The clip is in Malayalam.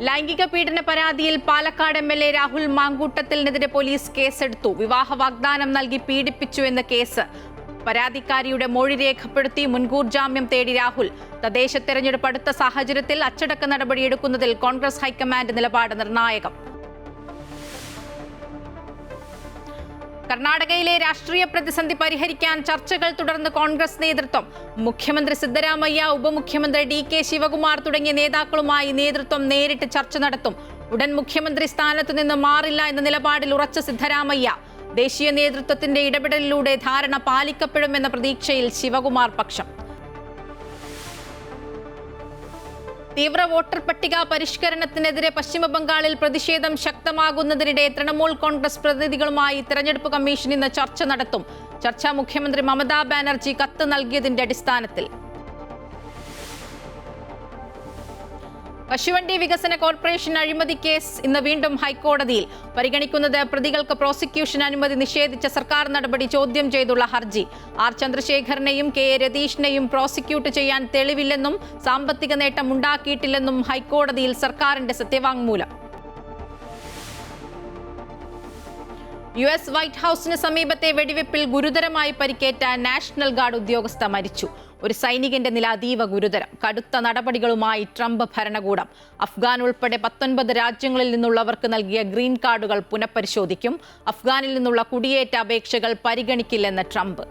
ലൈംഗിക പീഡന പരാതിയിൽ പാലക്കാട് MLA രാഹുൽ മാങ്കൂട്ടത്തിനെതിരെ പോലീസ് കേസെടുത്തു. വിവാഹ വാഗ്ദാനം നൽകി പീഡിപ്പിച്ചു എന്ന കേസ്. പരാതിക്കാരിയുടെ മൊഴി രേഖപ്പെടുത്തി മുൻകൂർ ജാമ്യം തേടി രാഹുൽ. തദ്ദേശ തെരഞ്ഞെടുപ്പ് അടുത്ത സാഹചര്യത്തിൽ അച്ചടക്ക നടപടിയെടുക്കുന്നതിൽ കോൺഗ്രസ് ഹൈക്കമാൻഡ് നിലപാട് നിർണായകം. കർണാടകയിലെ രാഷ്ട്രീയ പ്രതിസന്ധി പരിഹരിക്കാൻ ചർച്ചകൾ തുടർന്ന് കോൺഗ്രസ് നേതൃത്വം. മുഖ്യമന്ത്രി സിദ്ധരാമയ്യ, ഉപമുഖ്യമന്ത്രി DK ശിവകുമാർ തുടങ്ങിയ നേതാക്കളുമായി നേതൃത്വം നേരിട്ട് ചർച്ച നടത്തും. ഉടൻ മുഖ്യമന്ത്രി സ്ഥാനത്തു നിന്ന് മാറില്ല എന്ന നിലപാടിൽ ഉറച്ച സിദ്ധരാമയ്യ. ദേശീയ നേതൃത്വത്തിന്റെ ഇടപെടലിലൂടെ ധാരണ പാലിക്കപ്പെടുമെന്ന പ്രതീക്ഷയിൽ ശിവകുമാർ പക്ഷം. തീവ്ര വോട്ടർ പട്ടിക പരിഷ്കരണത്തിനെതിരെ പശ്ചിമബംഗാളിൽ പ്രതിഷേധം ശക്തമാകുന്നതിനിടെ തൃണമൂൽ കോൺഗ്രസ് പ്രതിനിധികളുമായി തെരഞ്ഞെടുപ്പ് കമ്മീഷൻ ഇന്ന് ചർച്ച നടത്തും. ചർച്ച മുഖ്യമന്ത്രി മമതാ ബാനർജി കത്ത് നൽകിയതിന്റെ അടിസ്ഥാനത്തിൽ. കശുവണ്ടി വികസന കോർപ്പറേഷൻ അഴിമതി കേസ് ഇന്ന് വീണ്ടും ഹൈക്കോടതിയിൽ പരിഗണിക്കുന്നത്. പ്രതികൾക്ക് പ്രോസിക്യൂഷൻ അനുമതി നിഷേധിച്ച സർക്കാർ നടപടി ചോദ്യം ചെയ്തുള്ള ഹർജി. R ചന്ദ്രശേഖരനെയും KA രതീഷിനെയും പ്രോസിക്യൂട്ട് ചെയ്യാൻ തെളിവില്ലെന്നും സാമ്പത്തിക നേട്ടം ഉണ്ടാക്കിയിട്ടില്ലെന്നും ഹൈക്കോടതിയിൽ സർക്കാരിന്റെ സത്യവാങ്മൂലം. US വൈറ്റ് ഹൌസിന് സമീപത്തെ വെടിവെപ്പിൽ ഗുരുതരമായി പരിക്കേറ്റ നാഷണൽ ഗാർഡ് ഉദ്യോഗസ്ഥ മരിച്ചു. ഒരു സൈനികന്റെ നില അതീവ ഗുരുതരം. കടുത്ത നടപടികളുമായി ട്രംപ് ഭരണകൂടം. അഫ്ഗാൻ ഉൾപ്പെടെ 19 രാജ്യങ്ങളിൽ നിന്നുള്ളവർക്ക് നൽകിയ ഗ്രീൻ കാർഡുകൾ പുനഃപരിശോധിക്കും. അഫ്ഗാനിൽ നിന്നുള്ള കുടിയേറ്റ അപേക്ഷകൾ പരിഗണിക്കില്ലെന്ന് ട്രംപ്.